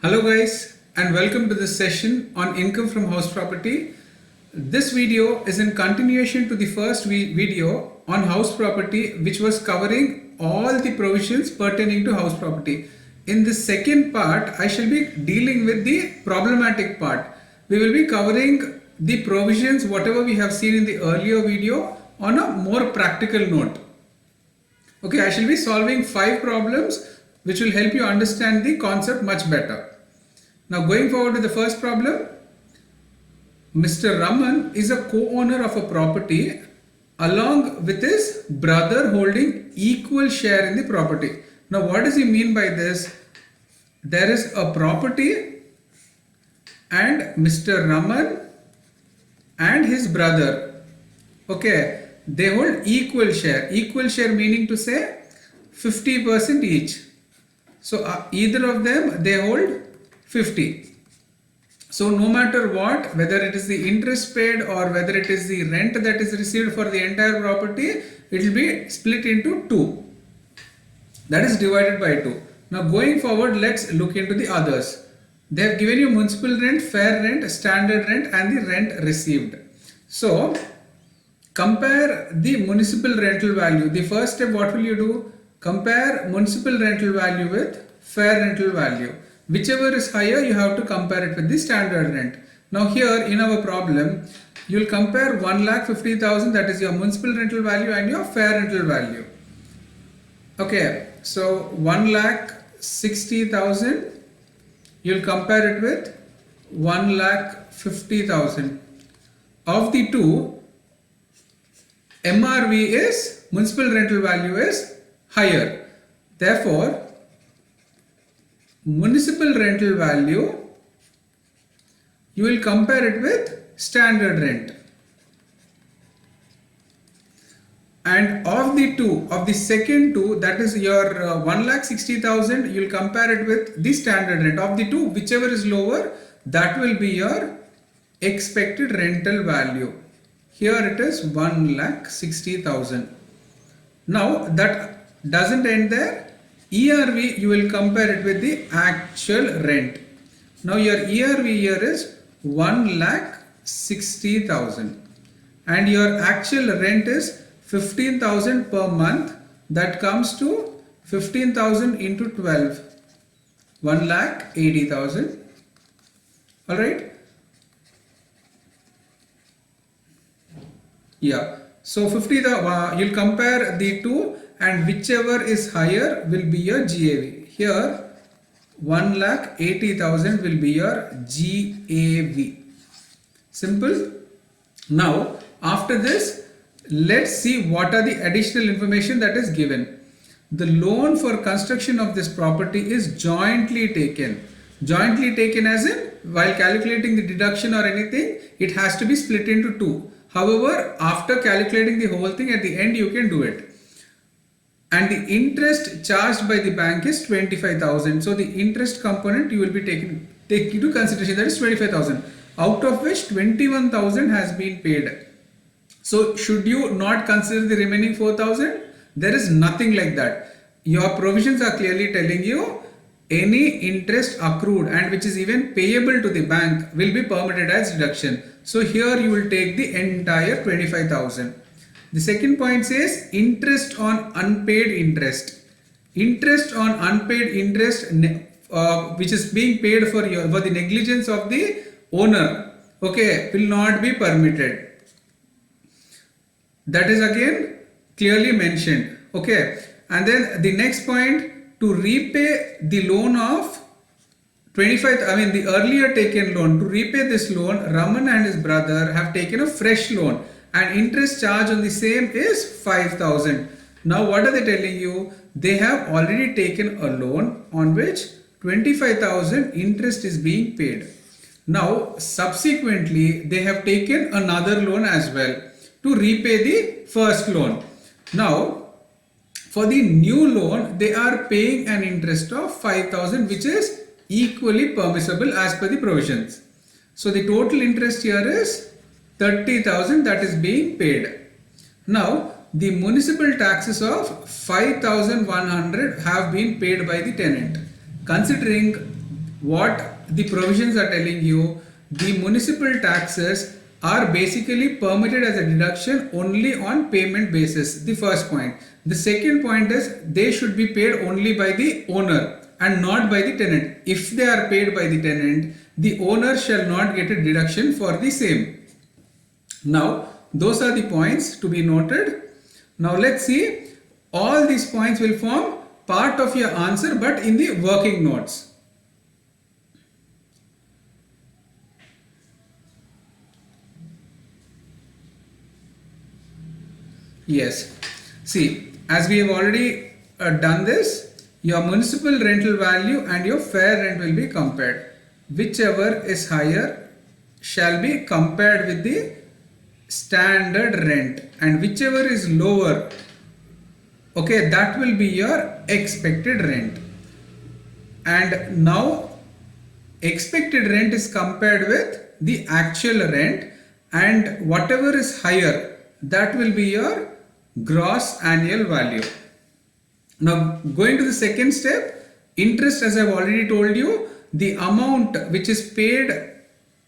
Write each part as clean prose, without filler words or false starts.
Hello guys and welcome to this session on income from house property. This video is in continuation to the first video on house property, which was covering all the provisions pertaining to house property. In the second part, I shall be dealing with the problematic part. We will be covering the provisions whatever we have seen in the earlier video on a more practical note. Okay, I shall be solving 5 problems which will help you understand the concept much better. Now going forward to the first problem, Mr. Raman is a co-owner of a property along with his brother holding equal share in the property. Now what does he mean by this? There is a property and Mr. Raman and his brother, okay, they hold equal share. Equal share meaning to say 50% each. So either of them they hold 50. So no matter what, whether it is the interest paid or whether it is the rent that is received for the entire property, it will be split into 2. That is divided by 2. Now going forward, let's look into the others. They have given you municipal rent, fair rent, standard rent and the rent received. So compare the municipal rental value. The first step, what will you do? Compare municipal rental value with fair rental value. Whichever is higher, you have to compare it with the standard rent. Now here in our problem, you will compare 1,50,000, that is your municipal rental value, and your fair rental value. Okay, so 1,60,000, you will compare it with 1,50,000. Of the two, MRV is, municipal rental value is higher. Therefore, municipal rental value, you will compare it with standard rent. And of the two, of the second two, that is your 1,60,000, you will compare it with the standard rent. Of the two, whichever is lower, that will be your expected rental value. Here it is 1,60,000. Now that doesn't end there. ERV, you will compare it with the actual rent. Now your ERV here is 1,60,000 and your actual rent is 15,000 per month. That comes to 15,000 into 12, 1,80,000. Alright. Yeah. So 50, you'll compare the two and whichever is higher will be your GAV. Here 1,80,000 will be your GAV. Simple. Now after this, let's see what are the additional information that is given. The loan for construction of this property is jointly taken. Jointly taken as in, while calculating the deduction or anything, it has to be split into 2. However, after calculating the whole thing, at the end you can do it. And the interest charged by the bank is 25,000. So the interest component you will be taking into consideration, that is 25,000, out of which 21,000 has been paid. So should you not consider the remaining 4,000? There is nothing like that. Your provisions are clearly telling you any interest accrued and which is even payable to the bank will be permitted as deduction. So here you will take the entire 25,000. The second point says interest on unpaid interest. Interest on unpaid interest which is being paid for the negligence of the owner, okay, will not be permitted. That is again clearly mentioned, okay. And then the next point, to repay the loan of the earlier taken loan, to repay this loan, Raman and his brother have taken a fresh loan and interest charge on the same is 5,000. Now what are they telling you? They have already taken a loan on which 25,000 interest is being paid. Now subsequently they have taken another loan as well to repay the first loan. Now for the new loan, they are paying an interest of 5,000, which is equally permissible as per the provisions. So the total interest here is 30,000 that is being paid. Now the municipal taxes of 5,100 have been paid by the tenant. Considering what the provisions are telling you, the municipal taxes are basically permitted as a deduction only on payment basis. The first point. The second point is they should be paid only by the owner and not by the tenant. If they are paid by the tenant, the owner shall not get a deduction for the same. Now, those are the points to be noted. Now, let's see. All these points will form part of your answer, but in the working notes. Yes. See, as we have already done this, your municipal rental value and your fair rent will be compared. Whichever is higher shall be compared with the standard rent, and whichever is lower, okay, that will be your expected rent. And now expected rent is compared with the actual rent, and whatever is higher, that will be your gross annual value. Now going to the second step, interest, as I've already told you, the amount which is paid,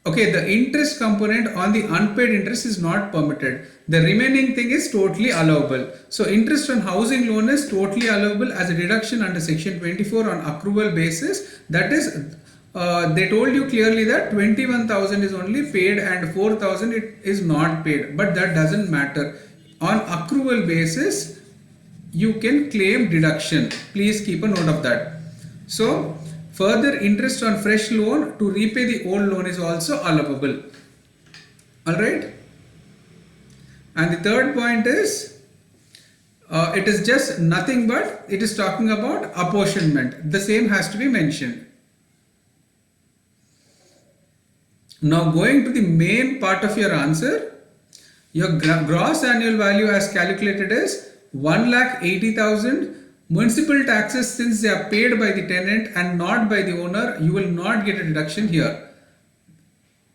okay, the interest component on the unpaid interest is not permitted. The remaining thing is totally allowable. So interest on housing loan is totally allowable as a deduction under section 24 on accrual basis. That is, they told you clearly that 21,000 is only paid and 4,000 it is not paid, but that doesn't matter. On accrual basis, you can claim deduction. Please keep a note of that. So further interest on fresh loan to repay the old loan is also allowable. Alright. And the third point is, it is just nothing but it is talking about apportionment. The same has to be mentioned. Now going to the main part of your answer, your gross annual value as calculated is 1,80,000. Municipal taxes, since they are paid by the tenant and not by the owner, you will not get a deduction here.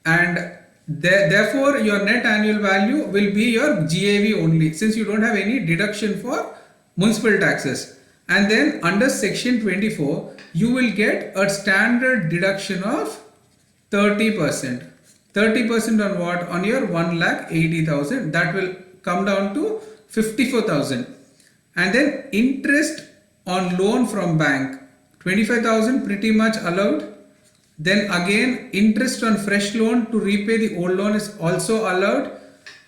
And therefore your net annual value will be your GAV only, since you don't have any deduction for municipal taxes. And then under section 24, you will get a standard deduction of 30%. 30% on what? On your 1,80,000. That will come down to 54,000. And then interest on loan from bank, 25,000 pretty much allowed. Then again interest on fresh loan to repay the old loan is also allowed.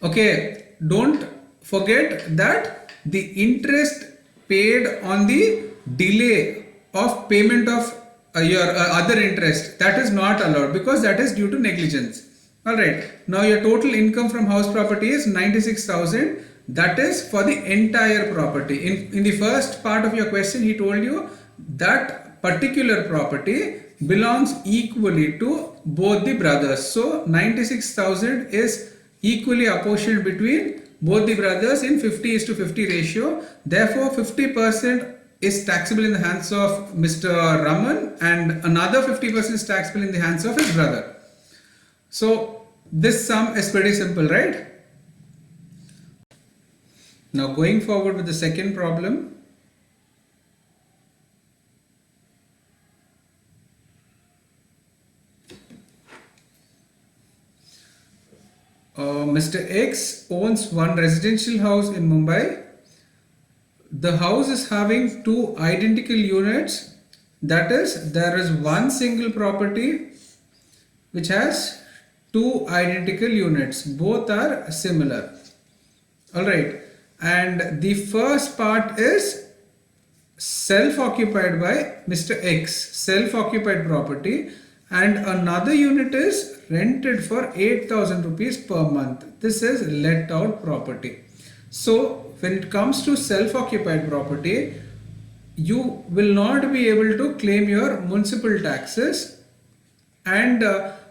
Okay, don't forget that the interest paid on the delay of payment of your other interest, that is not allowed because that is due to negligence. Alright, now your total income from house property is 96,000. That is for the entire property. In the first part of your question, he told you that particular property belongs equally to both the brothers. So 96,000 is equally apportioned between both the brothers in 50:50 ratio. Therefore 50% is taxable in the hands of Mr. Raman and another 50% is taxable in the hands of his brother. So this sum is pretty simple, right? Now going forward with the second problem. Mr. X owns one residential house in Mumbai. The house is having two identical units. That is, there is one single property which has two identical units. Both are similar. Alright. And the first part is self-occupied by Mr. X, self-occupied property, and another unit is rented for 8,000 rupees per month. This is let out property. So when it comes to self-occupied property, you will not be able to claim your municipal taxes and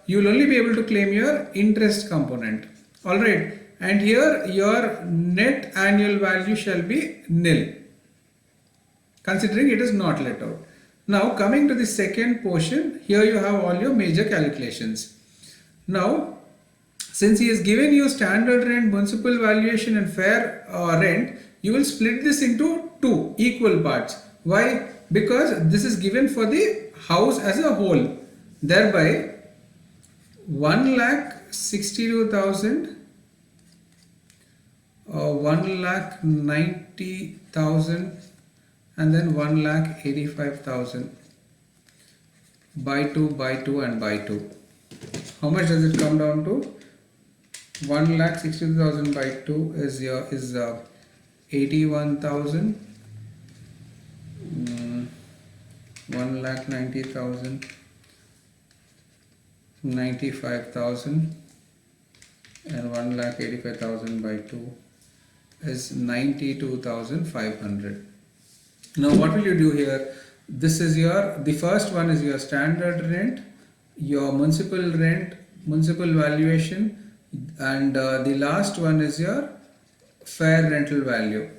you will only be able to claim your interest component. Alright. And here your net annual value shall be nil, considering it is not let out. Now coming to the second portion, here you have all your major calculations. Now since he has given you standard rent, municipal valuation and fair rent, you will split this into two equal parts. Why? Because this is given for the house as a whole. Thereby 1,62,000, 1,90,000 and then 1,85,000 by 2 by 2 and by 2. How much does it come down to? 1,62,000 by 2 is 81,000. 1,90,000, 95,000 and 1,85,000 by 2 is 92,500. Now what will you do here? This is the first one is your standard rent, your municipal rent, municipal valuation, and the last one is your fair rental value.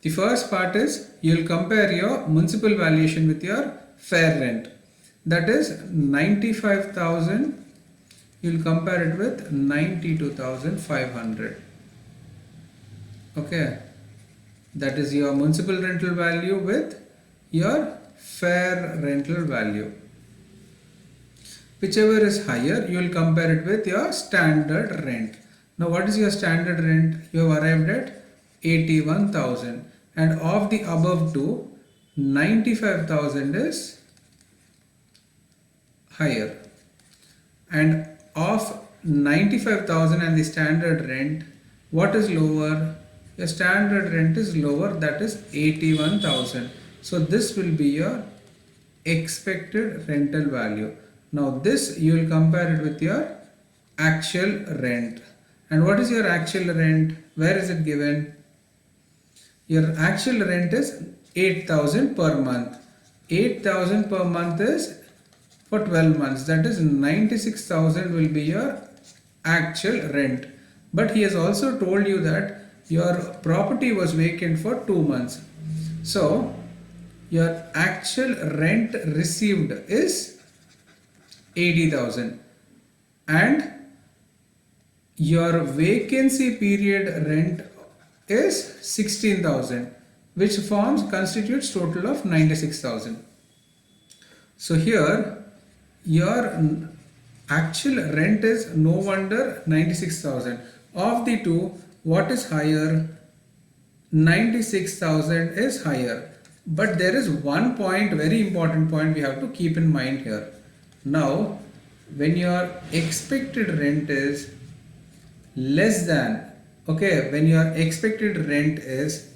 The first part is you will compare your municipal valuation with your fair rent. That is 95,000. You will compare it with 92,500. Okay. That is your municipal rental value with your fair rental value. Whichever is higher, you will compare it with your standard rent. Now what is your standard rent? You have arrived at 81,000. And of the above two, 95,000 is higher. And of 95,000 and the standard rent, what is lower? Your standard rent is lower, that is 81,000. So this will be your expected rental value. Now this you will compare it with your actual rent. And what is your actual rent? Where is it given? Your actual rent is 8,000 per month. 8,000 per month is for 12 months. That is 96,000 will be your actual rent. But he has also told you that your property was vacant for 2 months. So your actual rent received is 80,000 and your vacancy period rent is 16,000, which constitutes total of 96,000. So here your actual rent is no wonder 96,000. Of the two, what is higher? 96,000 is higher. But there is one point, very important point we have to keep in mind here. Now, when your expected rent is less than, okay, when your expected rent is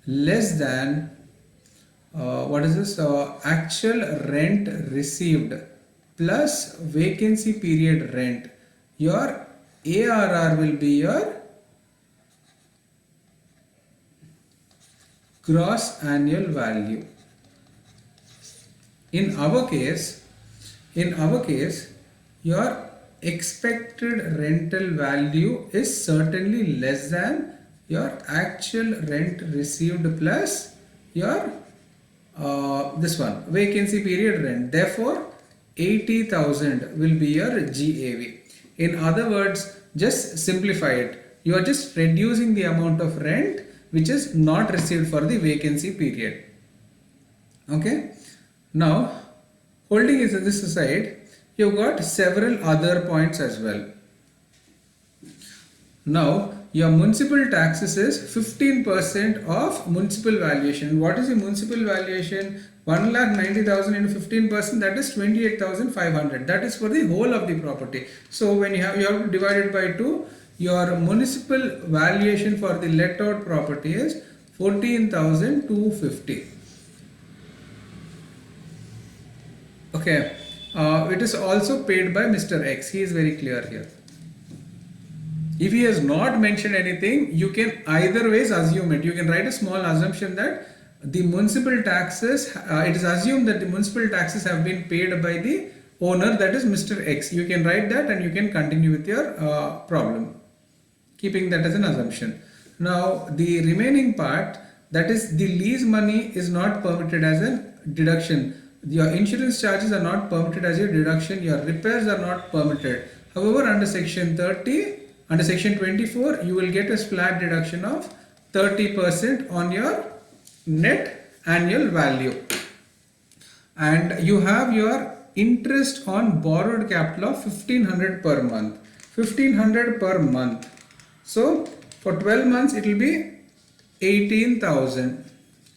less than what is this actual rent received plus vacancy period rent, your ARR will be your gross annual value. In our case, your expected rental value is certainly less than your actual rent received plus your this one vacancy period rent. Therefore 80,000 will be your GAV. In other words, just simplify it. You are just reducing the amount of rent which is not received for the vacancy period. Okay. Now, holding it to this aside, you've got several other points as well. Now, your municipal taxes is 15% of municipal valuation. What is the municipal valuation? 1,90,000 into 15%, that is 28,500. That is for the whole of the property. So when you have to divide it by 2, your municipal valuation for the let out property is 14,250. Okay. It is also paid by Mr. X. He is very clear here. If he has not mentioned anything, you can either ways assume it. You can write a small assumption that the municipal taxes, it is assumed that the municipal taxes have been paid by the owner, that is Mr. X. You can write that and you can continue with your problem, keeping that as an assumption. Now the remaining part, that is the lease money, is not permitted as a deduction. Your insurance charges are not permitted as your deduction. Your repairs are not permitted. However, under section 30, under section 24, you will get a flat deduction of 30% on your net annual value. and you have your interest on borrowed capital of 1500 per month. 1500 per month. So for 12 months it will be 18,000,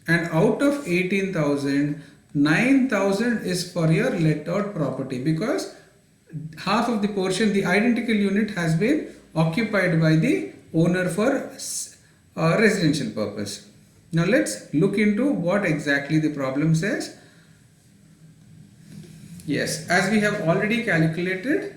and out of 18,000, 9,000 is for your let out property, because half of the portion, the identical unit, has been occupied by the owner for residential purpose. Now let's look into what exactly the problem says. Yes, as we have already calculated,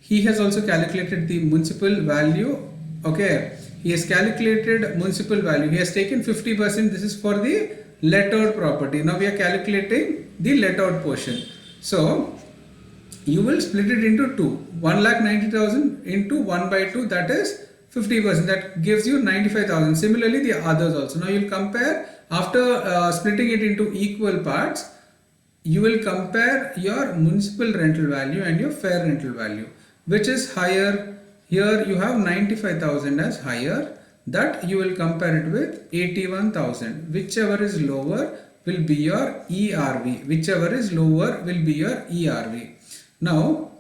he has also calculated the municipal value. Okay, he has calculated municipal value. He has taken 50%. This is for the let out property. Now we are calculating the let out portion. So you will split it into two. 1,90,000 into 1 by 2, that is 50%. That gives you 95,000. Similarly, the others also. Now you will compare after splitting it into equal parts. You will compare your municipal rental value and your fair rental value. Which is higher? Here you have 95,000 as higher. That you will compare it with 81,000. Whichever is lower will be your ERV. Whichever is lower will be your ERV. Now,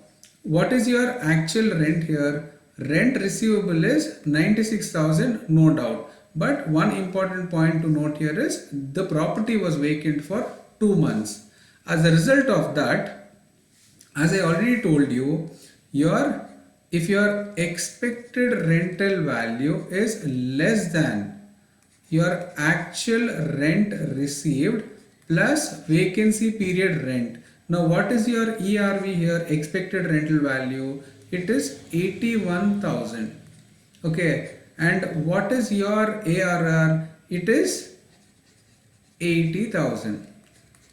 what is your actual rent here? Rent receivable is 96,000, no doubt. But one important point to note here is the property was vacant for 2 months. As a result of that, as I already told you, if your expected rental value is less than your actual rent received plus vacancy period rent. Now what is your ERV here, expected rental value? It is 81,000. Okay, and what is your ARR? It is 80,000.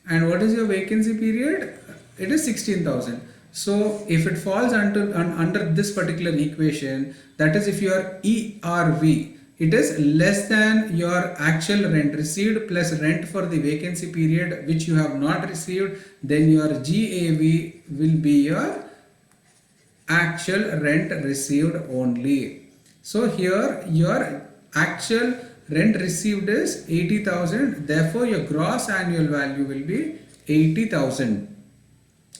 And what is your vacancy period? It is 16,000. So if it falls under this particular equation, that is if your ERV, it is less than your actual rent received plus rent for the vacancy period which you have not received, then your GAV will be your actual rent received only. So here your actual rent received is 80,000, therefore your gross annual value will be 80,000.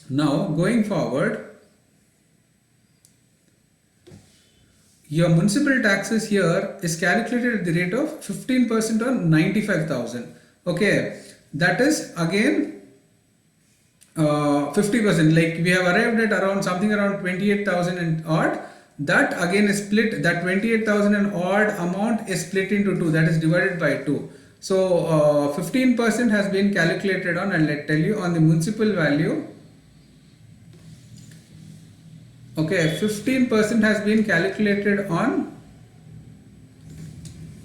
Now going forward, your municipal taxes here is calculated at the rate of 15% on 95,000. Okay, that is again 50%. Like we have arrived at around something around 28,000 and odd. That again is split. That 28,000 and odd amount is split into 2. That is divided by 2. So 15% has been calculated on, and let's tell you, on the municipal value. Okay, 15% has been calculated on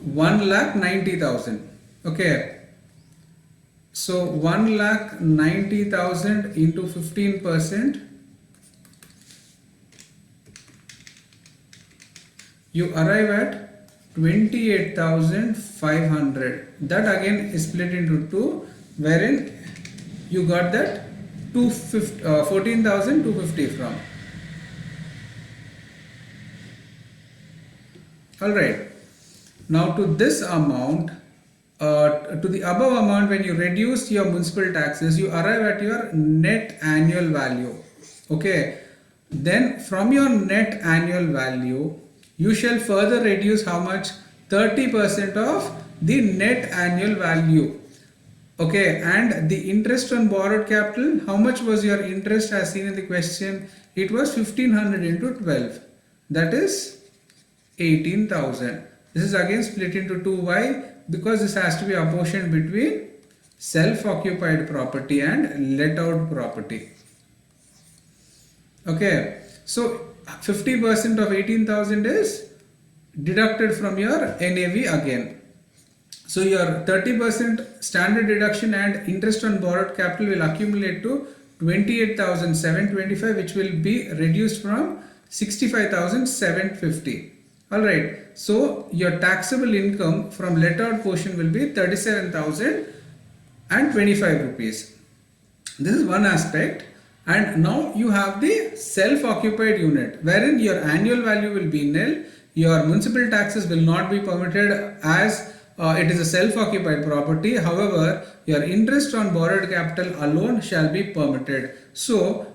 1,90,000. Okay, so 1,90,000 into 15%, you arrive at 28,500. That again is split into 2, wherein you got that 14,250 from. Alright, now to this amount, to the above amount, when you reduce your municipal taxes, you arrive at your net annual value. Okay, then from your net annual value, you shall further reduce how much? 30% of the net annual value. Okay, and the interest on borrowed capital, how much was your interest as seen in the question? It was 1500 into 12. That is 18,000. This is again split into 2. Why? Because this has to be apportioned between self-occupied property and let out property. Okay, so 50% of 18,000 is deducted from your NAV again. So your 30% standard deduction and interest on borrowed capital will accumulate to 28,725, which will be reduced from 65,750. Alright, so your taxable income from let out portion will be 37,025 rupees. This is one aspect. And now you have the self-occupied unit, wherein your annual value will be nil. Your municipal taxes will not be permitted as it is a self-occupied property. However, your interest on borrowed capital alone shall be permitted. So,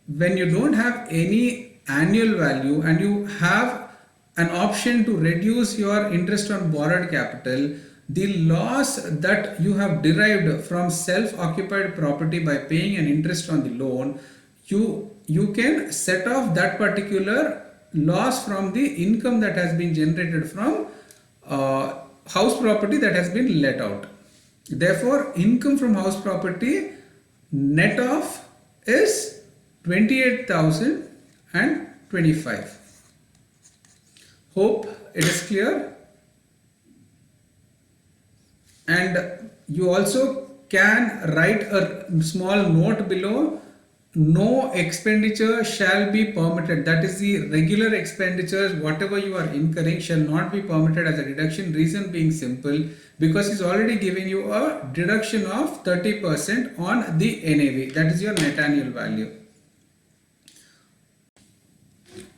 when you don't have any annual value and you have an option to reduce your interest on borrowed capital, the loss that you have derived from self-occupied property by paying an interest on the loan, you can set off that particular loss from the income that has been generated from house property that has been let out. Therefore, income from house property net off is 28,025. Hope it is clear. And you also can write a small note below. No expenditure shall be permitted. That is, the regular expenditures, whatever you are incurring, shall not be permitted as a deduction. Reason being simple, because it's already giving you a deduction of 30% on the NAV. That is your net annual value.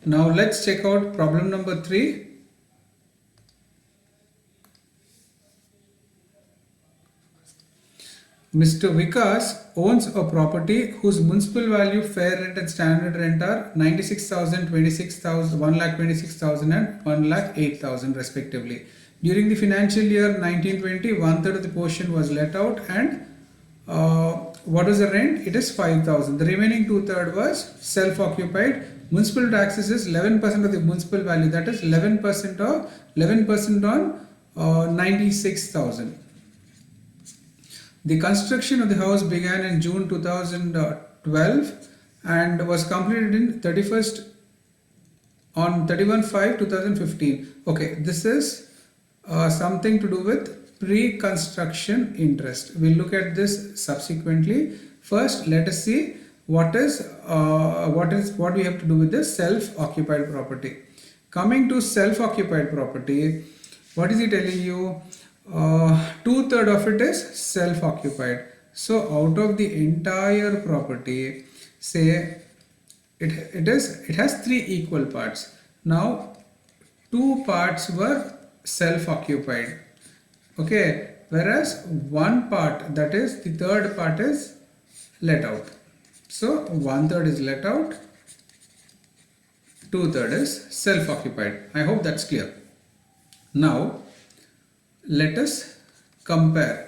Now let's check out problem number 3. Mr. Vikas owns a property whose municipal value, fair rent and standard rent are 96,000, 26,000, 1,26,000 and 1,08,000 respectively. During the financial year 1920, 1/3 of the portion was let out, and what was the rent? It is 5,000. The remaining 2/3 was self-occupied. Municipal taxes is 11% of the municipal value, that is 11% on 96,000. The construction of the house began in June 2012 and was completed in 31/5/2015. Okay, this is something to do with pre-construction interest. We'll look at this subsequently. First, let us see what we have to do with this self-occupied property. Coming to self-occupied property, what is he telling you? 2/3 of it is self-occupied. So out of the entire property, say it has 3 equal parts. Now 2 parts were self-occupied, okay, whereas 1 part, that is the 3rd part, is let out. So 1/3 is let out, 2/3 is self-occupied. I hope that's clear. Now let us compare.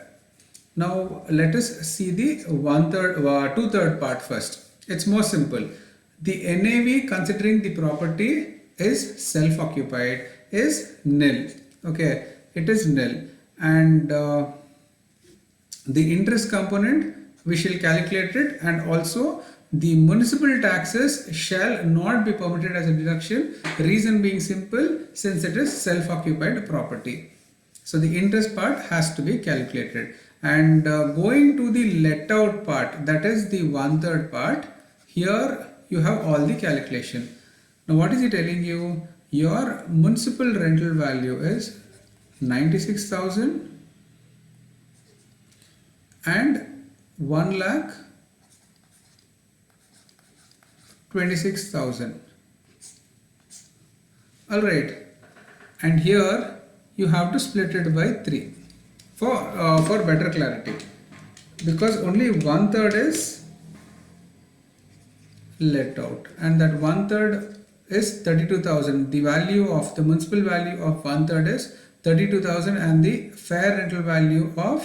Now let us see the 2/3 part first. It's more simple. The NAV considering the property is self-occupied is nil. Okay, it is nil, and the interest component we shall calculate it, and also the municipal taxes shall not be permitted as a deduction. Reason being simple, since it is self-occupied property. So the interest part has to be calculated, and going to the let out part, that is the 1/3 part, here you have all the calculation. Now what is he telling you? Your municipal rental value is 96,000 and 1,26,000. Alright, and here you have to split it by 3 for better clarity, because only 1/3 is let out, and that 1/3 is 32,000. The value of the municipal value of 1/3 is 32,000, and the fair rental value of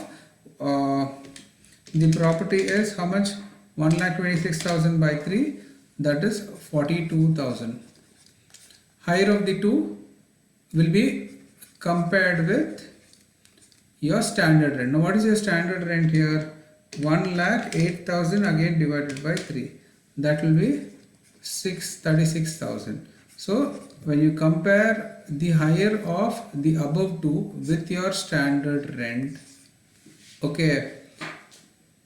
the property is how much? 1,26,000 by 3, that is 42,000. Higher of the two will be compared with your standard rent. Now what is your standard rent here? 1,08,000 again divided by 3, that will be 36,000. So when you compare the higher of the above two with your standard rent, okay,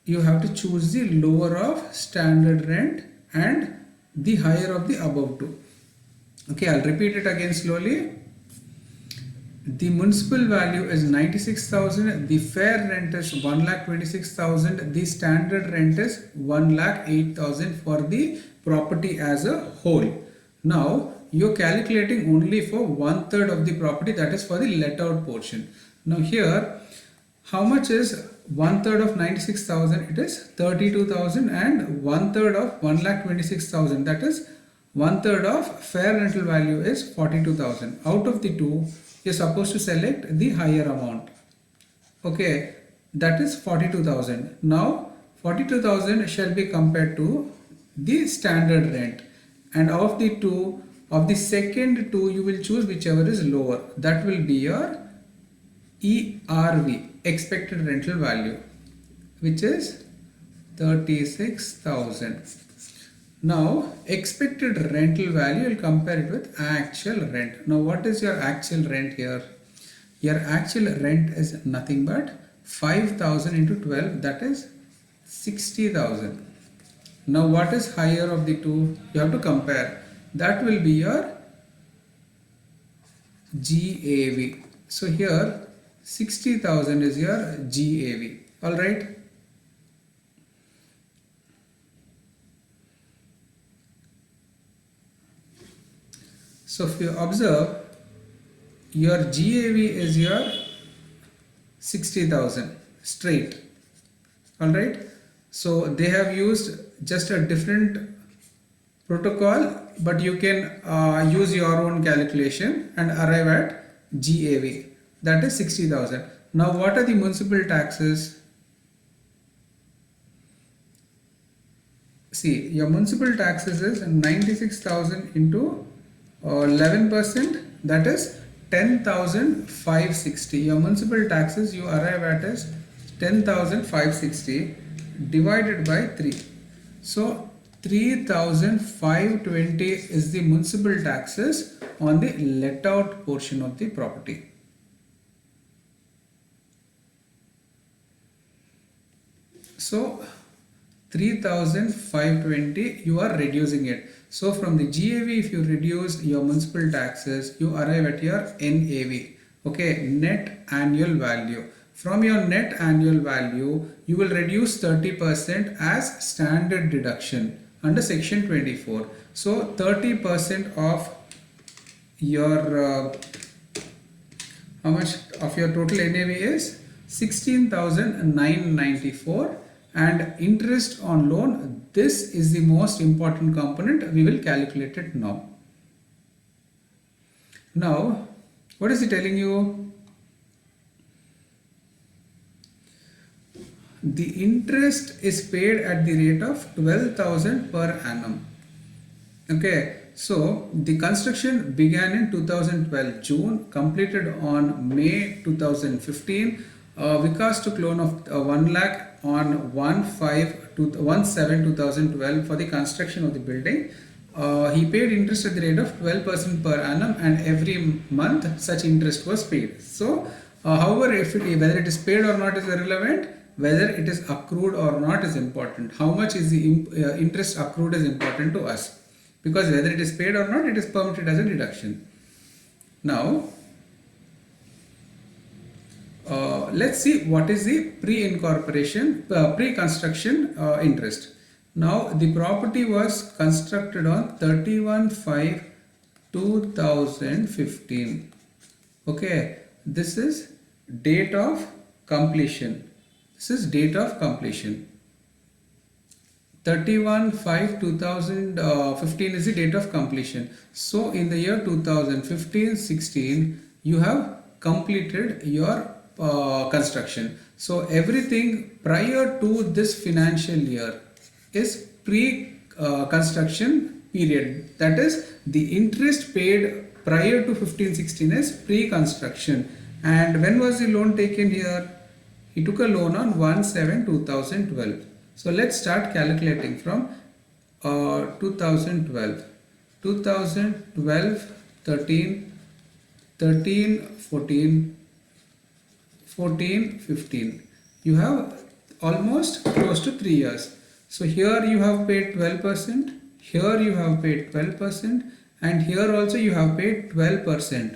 you have to choose the lower of standard rent and the higher of the above two. Okay, I'll repeat it again slowly. The municipal value is 96,000, the fair rent is 1,26,000, the standard rent is 1,08,000 for the property as a whole. Now you're calculating only for 1/3 of the property, that is for the let out portion. Now here, how much is one third of 96,000? It is 32,000, and one third of 1,26,000, that is one third of fair rental value is 42,000. Out of the two, you're supposed to select the higher amount. Okay, that is 42,000. Now 42,000 shall be compared to the standard rent, and of the two, of the second two, you will choose whichever is lower. That will be your ERV, expected rental value, which is 36,000. Now expected rental value, will compare it with actual rent. Now what is your actual rent here? Your actual rent is nothing but 5,000 into 12, that is 60,000. Now what is higher of the two? You have to compare. That will be your GAV. So here 60,000 is your GAV. Alright. So if you observe, your GAV is your 60,000 straight. Alright. So they have used just a different protocol, but you can use your own calculation and arrive at GAV, that is 60,000. Now what are the municipal taxes? See, your municipal taxes is 96,000 into 11%, that is 10,560. Your municipal taxes you arrive at is 10,560 divided by 3. So 3,520 is the municipal taxes on the let out portion of the property. So 3,520, you are reducing it. So from the GAV, if you reduce your municipal taxes, you arrive at your NAV, okay, net annual value. From your net annual value, you will reduce 30% as standard deduction under section 24. So 30% of your how much of your total NAV is 16,994, and interest on loan, this is the most important component. We will calculate it now. Now what is it telling you? The interest is paid at the rate of 12,000 per annum. Okay, so the construction began in 2012 June, completed on May 2015. Vikas took loan of 1 lakh on 1/7/2012 for the construction of the building. He paid interest at the rate of 12% per annum, and every month such interest was paid. So however, whether it is paid or not is irrelevant. Whether it is accrued or not is important. How much is the interest accrued is important to us, because whether it is paid or not, it is permitted as a deduction. Now let's see what is the pre-construction interest. Now the property was constructed on 31/5/2015. Okay, this is date of completion. This is date of completion. 31/5/2015 is the date of completion. So in the year 2015-16, you have completed your construction. So everything prior to this financial year is pre-construction period. That is, the interest paid prior to 15-16 is pre-construction. And when was the loan taken here? He took a loan on 1/7/2012. So let's start calculating from 2012. 2012, 13, 13, 14, 14, 15. You have almost close to 3 years. So here you have paid 12%, here you have paid 12%, and here also you have paid 12%.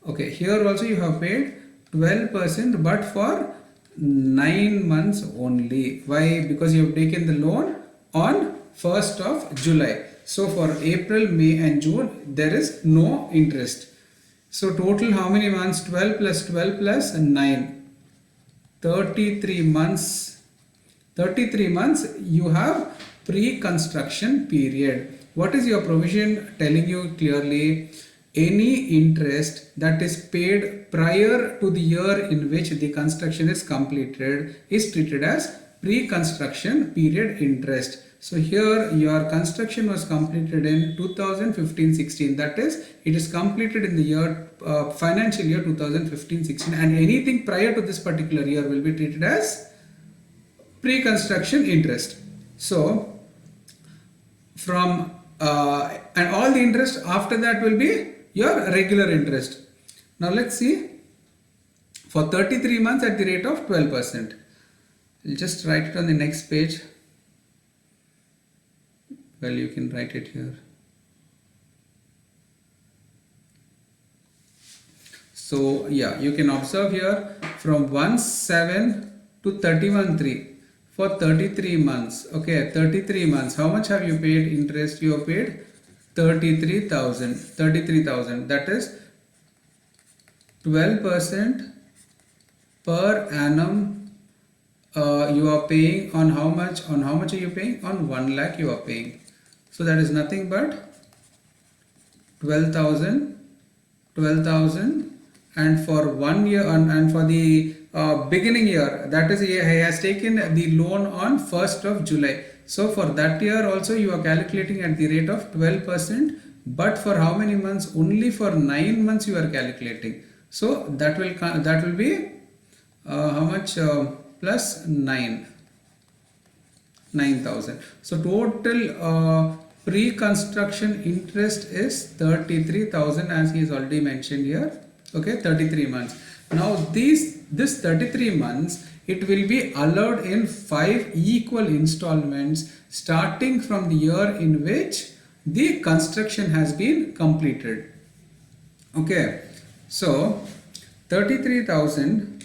Okay, here also you have paid 12%, but for 9 months only. Why? Because you have taken the loan on 1st of July. So for April, May and June, there is no interest. So total how many months? 12 plus 12 plus 9. 33 months. 33 months you have pre-construction period. What is your provision telling you clearly? Any interest that is paid prior to the year in which the construction is completed is treated as pre-construction period interest. So here your construction was completed in 2015-16, that is it is completed in the year financial year 2015-16, and anything prior to this particular year will be treated as pre-construction interest. So from and all the interest after that will be your regular interest. Now let's see for 33 months at the rate of 12%. I'll just write it on the next page. Well, you can write it here. So yeah, you can observe here from 1/7 to 31/3 for 33 months. Okay, 33 months. How much have you paid interest? You have paid 33,000. 33,000. That is 12% per annum. You are paying on how much? On how much are you paying? On 1 lakh you are paying. So that is nothing but 12,000, 12,000, and for 1 year and for the beginning year, that is he has taken the loan on 1st of July. So for that year also you are calculating at the rate of 12%, but for how many months? Only for 9 months you are calculating. So that will be how much? Plus 9,000. So total pre-construction interest is 33,000, as he is already mentioned here. Okay, 33 months. Now this 33 months, it will be allowed in 5 equal installments starting from the year in which the construction has been completed. Okay, so 33,000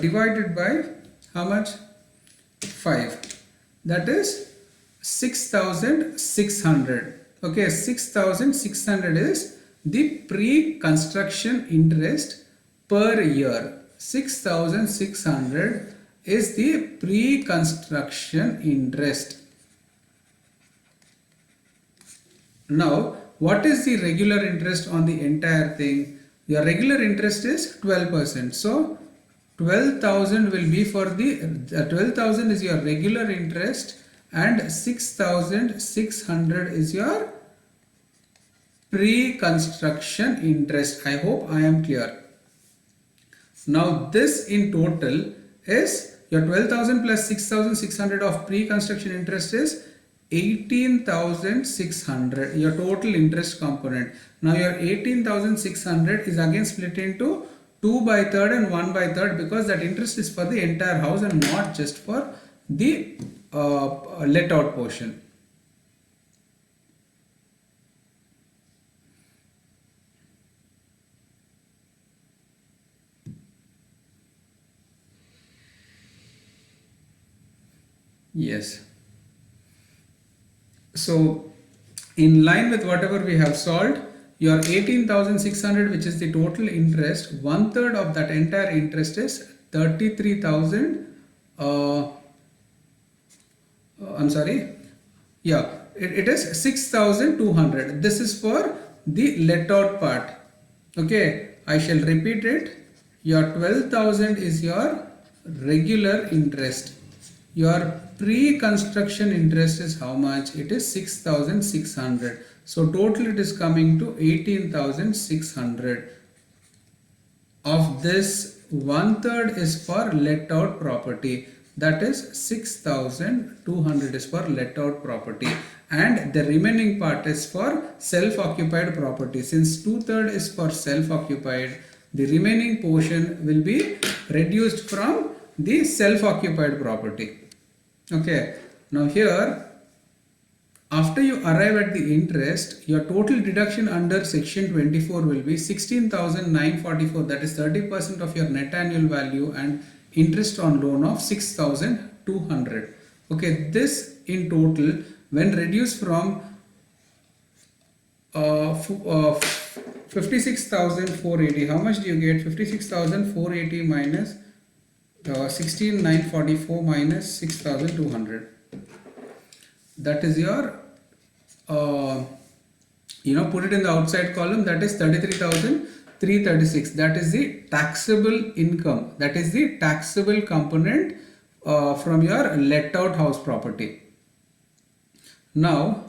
divided by how much? 5. That is 6,600. Okay, 6,600 is the pre-construction interest per year. 6,600 is the pre-construction interest. Now, what is the regular interest on the entire thing? Your regular interest is 12%. So 12,000 will be for the 12,000 is your regular interest, and 6,600 is your pre-construction interest. I hope I am clear. Now this in total is your 12,000 plus 6,600 of pre-construction interest is 18,600, your total interest component. Now your 18,600 is again split into 2/3 and 1/3, because that interest is for the entire house and not just for the let out portion. Yes. So in line with whatever we have solved, your 18,600, which is the total interest, 1/3 of that entire interest is 33,000. I'm sorry. Yeah, it is 6,200. This is for the let out part. Okay, I shall repeat it. Your 12,000 is your regular interest. Your pre-construction interest is how much? It is 6,600. So total it is coming to 18,600. Of this, 1/3 is for let out property. That is 6,200 is for let out property, and the remaining part is for self-occupied property. Since 2/3 is for self-occupied, the remaining portion will be reduced from the self-occupied property. Okay, now here, after you arrive at the interest, your total deduction under section 24 will be 16,944, that is 30% of your net annual value, and interest on loan of 6,200. Okay, this in total, when reduced from 56,480. How much do you get? 56,480 minus 16,944 minus 6,200. That is your, put it in the outside column. That is 33,336. That is the taxable income. That is the taxable component from your let out house property. Now,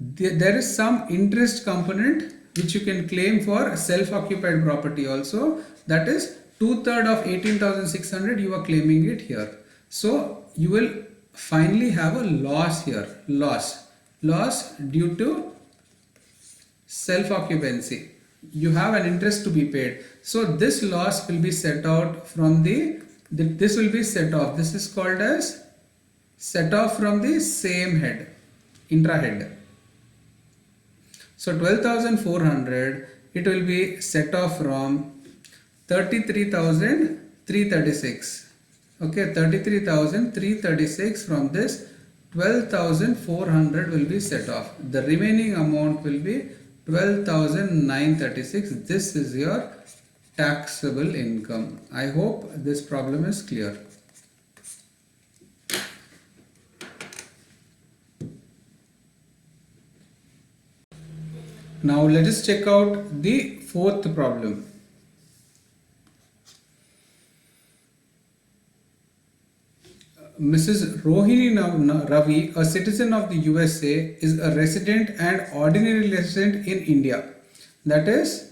there is some interest component which you can claim for self-occupied property also. That is 2/3 of 18,600 you are claiming it here. So you will finally have a loss here. Loss due to self-occupancy. You have an interest to be paid. So this loss will be set out from this will be set off. This is called as set off from the same head, intra head. So 12,400, it will be set off from 33,336. Okay, 33,336 from this 12,400 will be set off. The remaining amount will be 12,936. This is your taxable income. I hope this problem is clear. Now let us check out the fourth problem. Mrs. Rohini Ravi, a citizen of the USA, is a resident and ordinary resident in India. That is,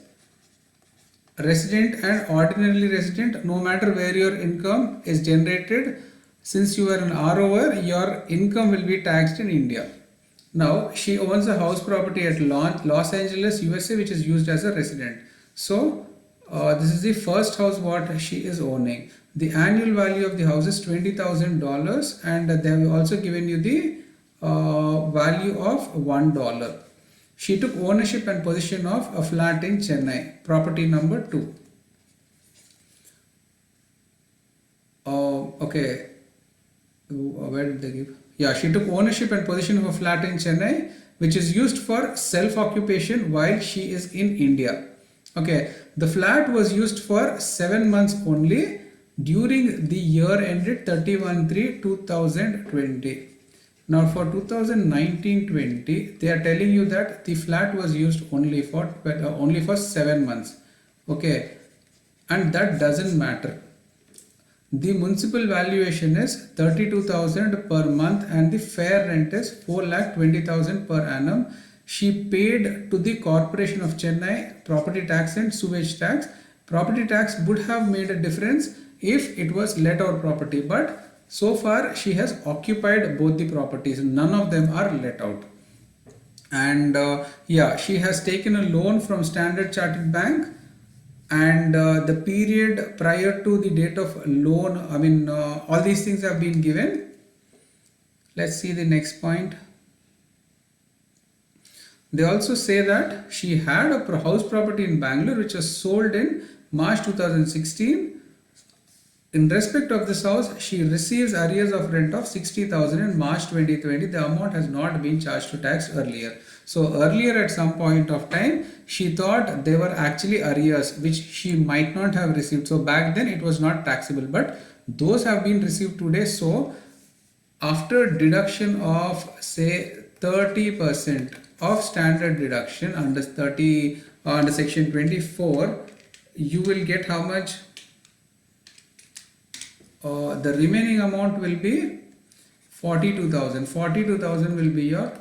resident and ordinarily resident, no matter where your income is generated, since you are an ROer, your income will be taxed in India. Now, she owns a house property at Los Angeles, USA, which is used as a resident. So, this is the first house what she is owning. The annual value of the house is $20,000, and they have also given you the value of $1. She took ownership and possession of a flat in Chennai, property number 2. Okay, where did they give? Yeah, she took ownership and possession of a flat in Chennai, which is used for self-occupation while she is in India. Okay, the flat was used for 7 months only during the year ended 31/3/2020. Now for 2019-20, they are telling you that the flat was used only for 7 months. Okay, and that doesn't matter. The municipal valuation is 32,000 per month and the fair rent is 4,20,000 per annum. She paid to the Corporation of Chennai property tax and sewage tax. Property tax would have made a difference if it was let out property, but so far she has occupied both the properties. None of them are let out. And yeah, she has taken a loan from Standard Chartered Bank, and the period prior to the date of loan, all these things have been given. Let's see the next point. They also say that she had a house property in Bangalore which was sold in March 2016. In respect of this house, she receives arrears of rent of 60,000 in March 2020. The amount has not been charged to tax earlier. So earlier at some point of time, she thought they were actually arrears which she might not have received. So back then it was not taxable, but those have been received today. So after deduction of say 30% of standard deduction under section 24, you will get how much? The remaining amount will be 42,000. 42,000 will be your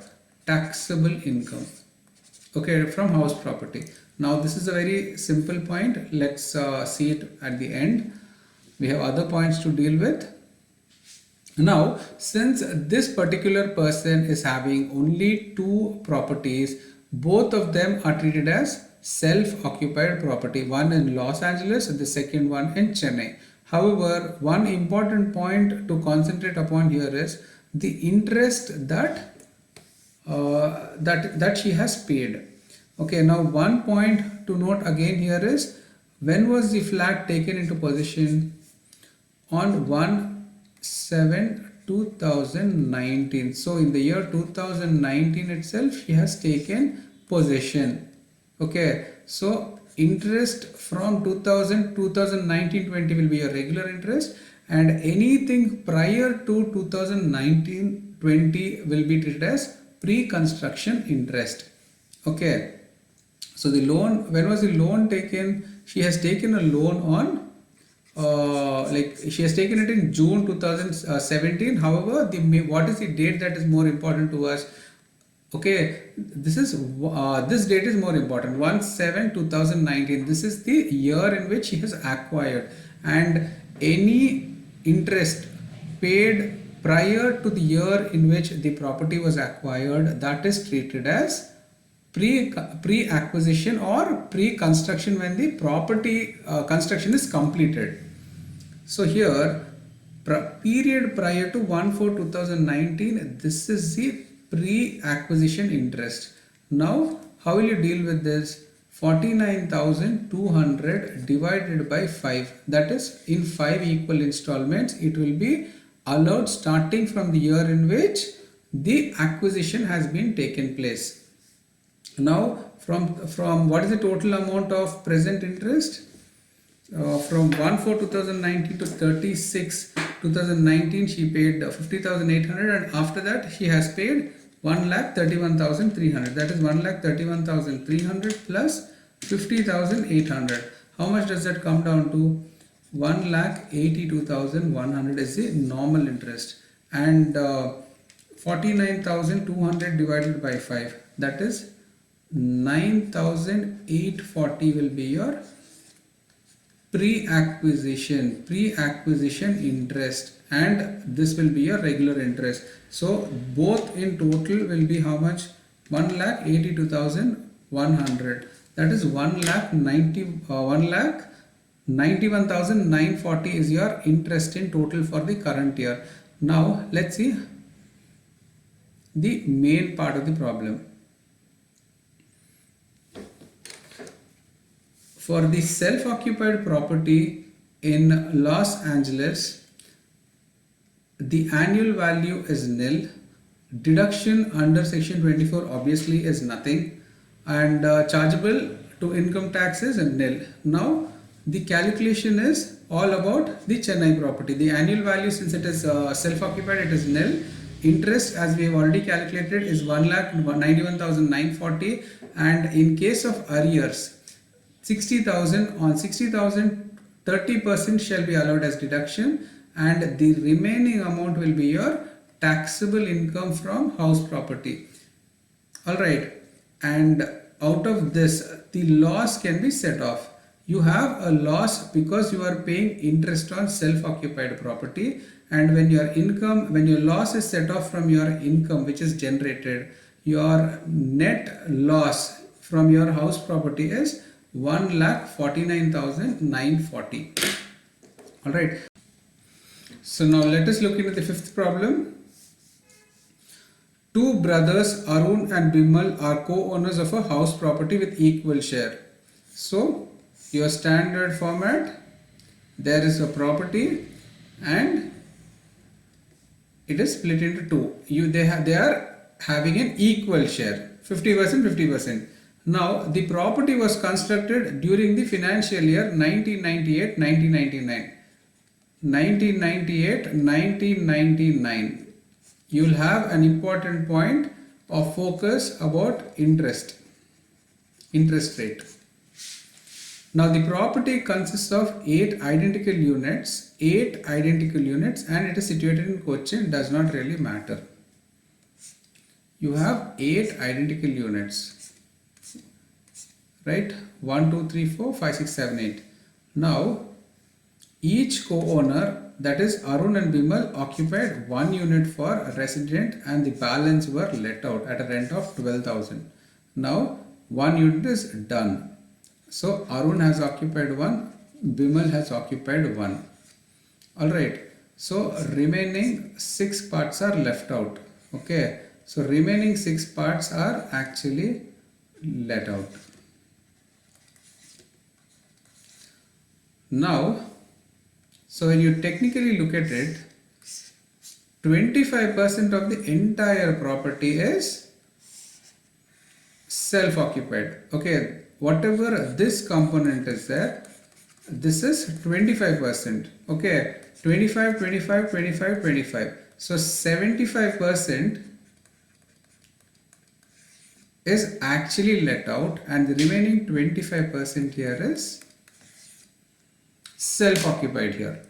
taxable income, okay, from house property. Now this is a very simple point. Let's see it at the end. We have other points to deal with. Now, since this particular person is having only 2 properties, both of them are treated as self-occupied property. One in Los Angeles and the second one in Chennai. However, one important point to concentrate upon here is the interest that she has paid. Okay, now one point to note again here is, when was the flat taken into possession? On 1/7/2019. So in the year 2019 itself, she has taken possession. Okay, So interest from 2019-20 will be your regular interest, and anything prior to 2019-20 will be treated as pre-construction interest. Okay. So the loan, when was the loan taken? She has taken a loan on she has taken it in June 2017. However, what is the date that is more important to us? Okay, this date is more important. 1/7/2019. This is the year in which she has acquired, and any interest paid prior to the year in which the property was acquired, that is treated as pre-acquisition or pre-construction when the property construction is completed. So here, period prior to 1/4/2019, this is the pre-acquisition interest. Now, how will you deal with this? 49,200 divided by 5, that is in 5 equal installments. It will be allowed starting from the year in which the acquisition has been taken place. Now, from what is the total amount of present interest? From 1/4/2019 to 36/2019, she paid 50,800, and after that she has paid 1,31,300. That is 1,31,300 plus 50,800. How much does that come down to? 1,82,100 is the normal interest, and 49,200 divided by 5, that is 9,840 will be your pre-acquisition interest, and this will be your regular interest. So both in total will be how much? 1,82,100. That is 1,91,940 is your interest in total for the current year. Now let's see the main part of the problem. For the self-occupied property in Los Angeles, the annual value is nil. Deduction under section 24 obviously is nothing, and chargeable to income tax is nil. Now the calculation is all about the Chennai property. The annual value, since it is self-occupied, it is nil. Interest, as we have already calculated, is 1,91,940, and in case of arrears, 60,000, on 60,000, 30% shall be allowed as deduction, and the remaining amount will be your taxable income from house property. Alright, and out of this, the loss can be set off. You have a loss because you are paying interest on self-occupied property, and when your loss is set off from your income which is generated, your net loss from your house property is 1,49,940. Alright. So now let us look into the fifth problem. Two brothers, Arun and Bimal, are co-owners of a house property with equal share. So your standard format, there is a property and it is split into two. They are having an equal share, 50%, 50%. Now, the property was constructed during the financial year 1998-1999. 1998-1999. You will have an important point of focus about interest rate. Now, the property consists of 8 identical units, and it is situated in Cochin. Does not really matter. You have 8 identical units. Right, 1, 2, 3, 4, 5, 6, 7, 8. Now each co-owner, that is Arun and Bimal, occupied 1 unit for a resident, and the balance were let out at a rent of 12,000. Now 1 unit is done. So Arun has occupied 1, Bimal has occupied 1. Alright, so remaining 6 parts are left out. Okay, so remaining 6 parts are actually let out. Now, so when you technically look at it, 25% of the entire property is self-occupied. Okay, whatever this component is there, this is 25%. Okay, 25, 25, 25, 25. So 75% is actually let out, and the remaining 25% here is self-occupied here.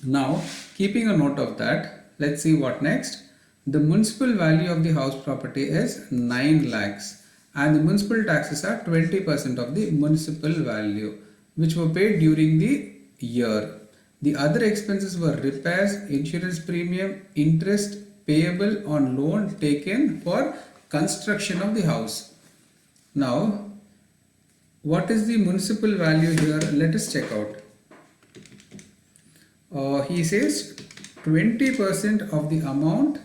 Now, keeping a note of that, let's see what next. The municipal value of the house property is 9 lakhs and the municipal taxes are 20% of the municipal value which were paid during the year. The other expenses were repairs, insurance premium, interest payable on loan taken for construction of the house. Now, what is the municipal value here? Let us check out. He says 20% of the amount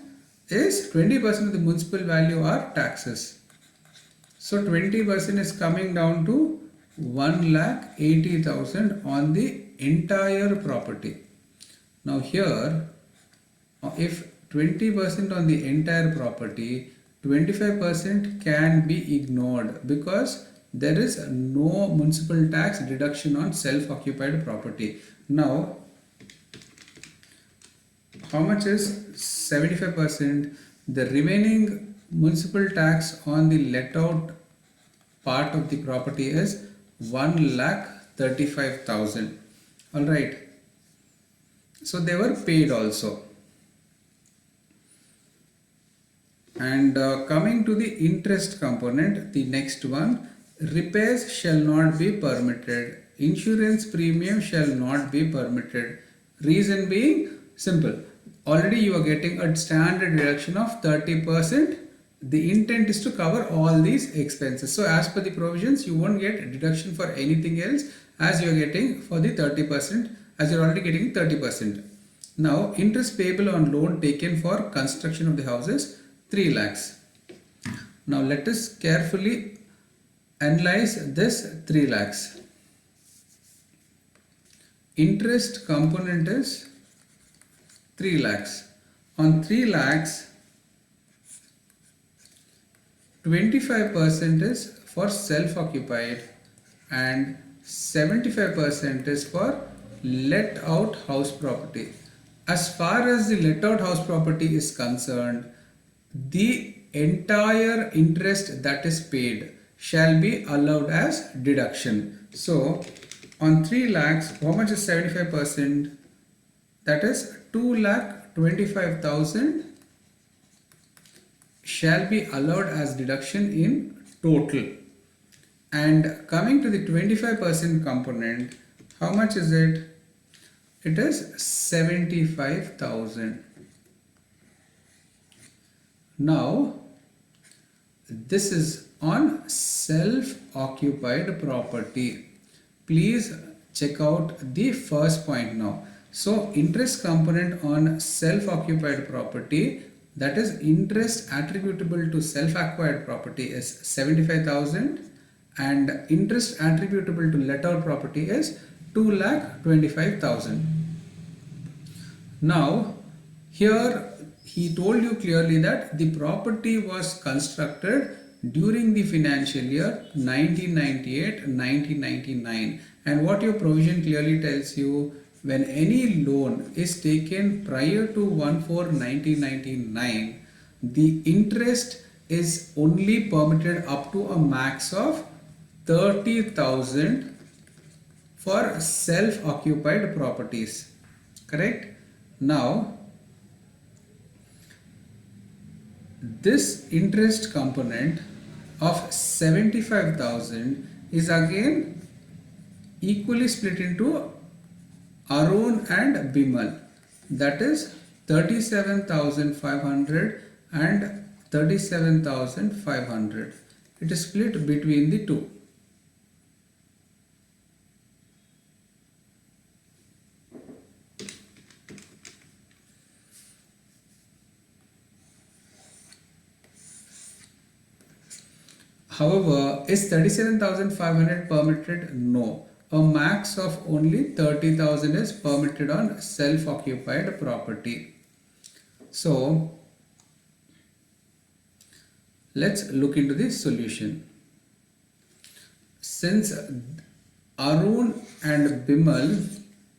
is 20% of the municipal value are taxes. So 20% is coming down to 1,80,000 on the entire property. Now here, if 20% on the entire property, 25% can be ignored because there is no municipal tax deduction on self-occupied property. Now, how much is 75%? The remaining municipal tax on the let out part of the property is 1,35,000. Alright. So they were paid also. And coming to the interest component, the next one, repairs shall not be permitted. Insurance premium shall not be permitted. Reason being simple. Already you are getting a standard deduction of 30%. The intent is to cover all these expenses. So as per the provisions, you won't get a deduction for anything else as you are getting for the 30%, as you are already getting 30%. Now, interest payable on loan taken for construction of the houses, 3 lakhs. Now let us carefully analyze this 3 lakhs. Interest component is 3 lakhs. On 3 lakhs, 25% is for self-occupied and 75% is for let out house property. As far as the let out house property is concerned, the entire interest that is paid shall be allowed as deduction. So on 3 lakhs, how much is 75%? That is 2,25,000 shall be allowed as deduction in total. And coming to the 25% component, how much is it? It is 75,000. Now, this is on self-occupied property. Please check out the first point now. So, interest component on self-occupied property, that is interest attributable to self-acquired property, is 75,000 and interest attributable to let out property is 2,25,000. Now, here he told you clearly that the property was constructed during the financial year 1998-1999, and what your provision clearly tells you, when any loan is taken prior to 1/4/1999, the interest is only permitted up to a max of 30,000 for self-occupied properties. Correct? Now, this interest component of 75,000 is again equally split into Arun and Bimal, that is 37,500 and 37,500. It is split between the two. However, is 37,500 permitted? No. A max of only 30,000 is permitted on self-occupied property. So, let's look into the solution. since Arun and Bimal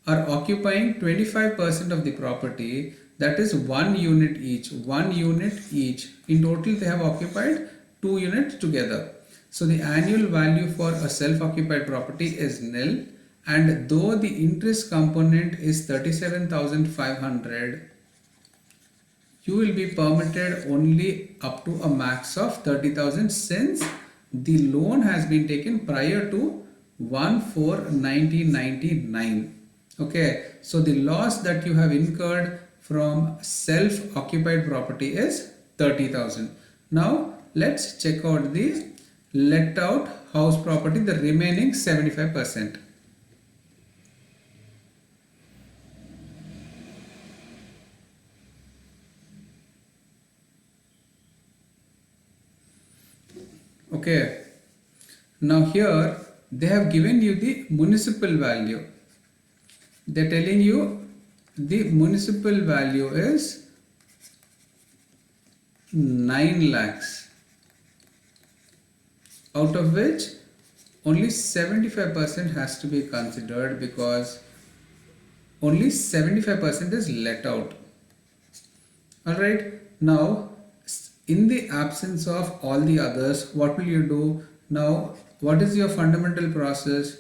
are occupying 25% of the property, that is 1 unit each, 1 unit each. In total, they have occupied 2 units together. So the annual value for a self-occupied property is nil, and though the interest component is 37,500, you will be permitted only up to a max of 30,000 since the loan has been taken prior to 1/4/1999. Okay, so the loss that you have incurred from self-occupied property is 30,000. Now let's check out the let out house property, the remaining 75%. Okay, now here they have given you the municipal value. They are telling you the municipal value is 9 lakhs, out of which only 75% has to be considered because only 75% is let out. Alright, now in the absence of all the others, what will you do? Now, what is your fundamental process?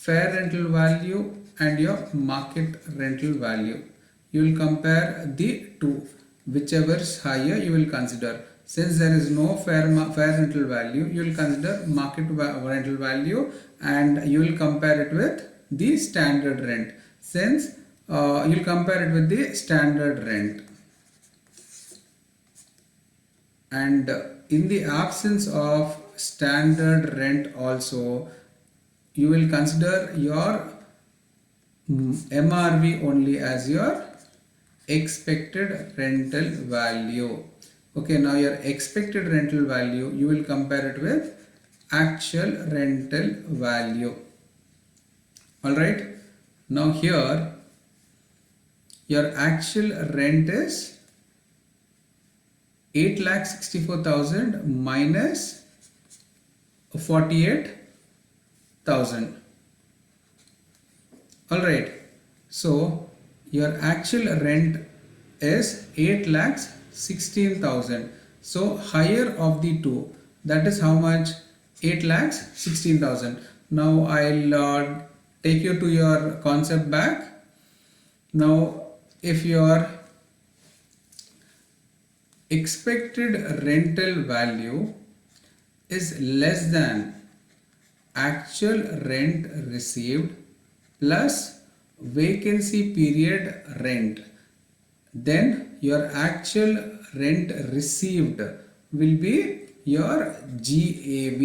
Fair rental value and your market rental value. You will compare the two. Whichever is higher, you will consider. Since there is no fair rental value, you will consider market rental value and you will compare it with the standard rent. Since you will compare it with the standard rent. And in the absence of standard rent also, you will consider your MRV only as your expected rental value. Okay, now your expected rental value, you will compare it with actual rental value. Alright, now here your actual rent is 8,64,000 minus 48,000. Alright, so your actual rent is 8,16,000. So higher of the two, that is how much? 8,16,000. Now I'll take you to your concept back. Now if your expected rental value is less than actual rent received plus vacancy period rent, then your actual rent received will be your GAV.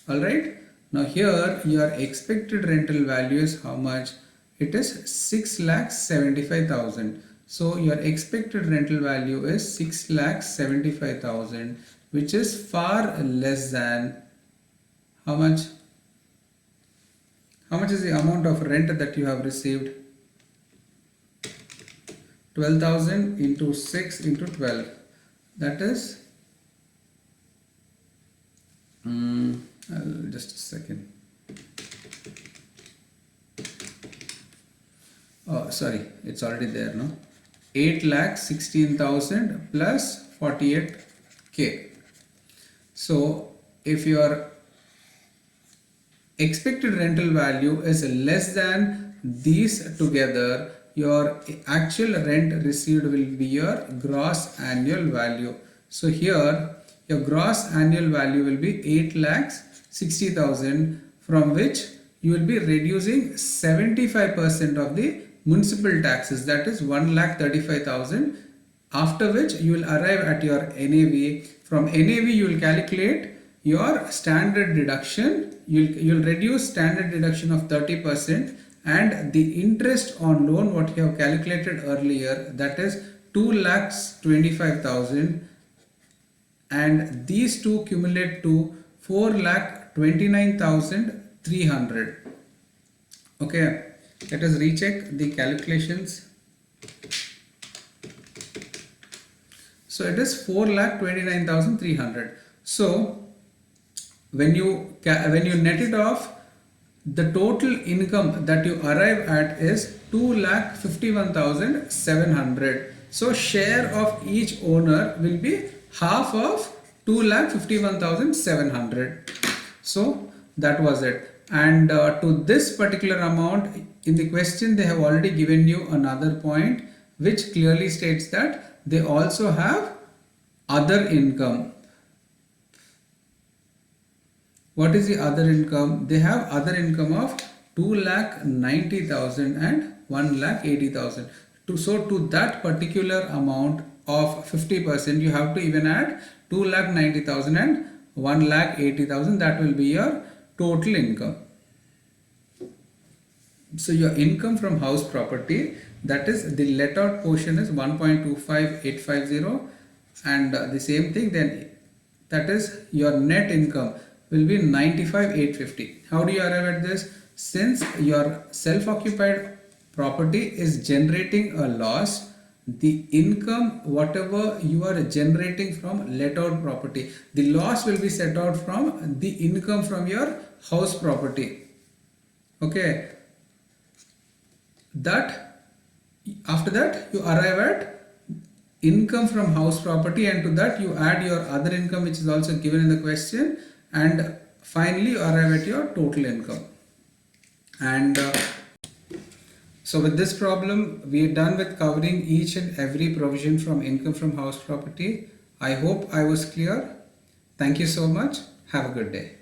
Alright, now here your expected rental value is how much? It is 6,75,000. So your expected rental value is 6,75,000, which is far less than how much? How much is the amount of rent that you have received? 12,000 into 6 into 12. That is, just a second. Oh, sorry, it's already there, no? 8,16,000 plus 48k. So if your expected rental value is less than these together, your actual rent received will be your gross annual value. So here your gross annual value will be 8,60,000, from which you will be reducing 75% of the municipal taxes, that is 1,35,000, after which you will arrive at your NAV. From NAV you will calculate your standard deduction. You'll reduce standard deduction of 30%, and the interest on loan what you have calculated earlier, that is 2,25,000, and these two accumulate to 4,29,300. Okay, let us recheck the calculations. So it is 4,29,300. So when you net it off, the total income that you arrive at is 2,51,700. So share of each owner will be half of 2,51,700. So that was it. And to this particular amount in the question, they have already given you another point which clearly states that they also have other income. What is the other income? They have other income of 2,90,000 and 1,80,000. So to that particular amount of 50%, you have to even add 2,90,000 and 1,80,000. That will be your total income. So your income from house property, that is the let out portion, is 1.25850, and the same thing, then that is your net income will be 95,850. How do you arrive at this? Since your self-occupied property is generating a loss, the income whatever you are generating from let out property, the loss will be set out from the income from your house property. Okay, that after that you arrive at income from house property, and to that you add your other income which is also given in the question, and finally you arrive at your total income. And so with this problem we are done with covering each and every provision from income from house property. I hope I was clear. Thank you so much. Have a good day.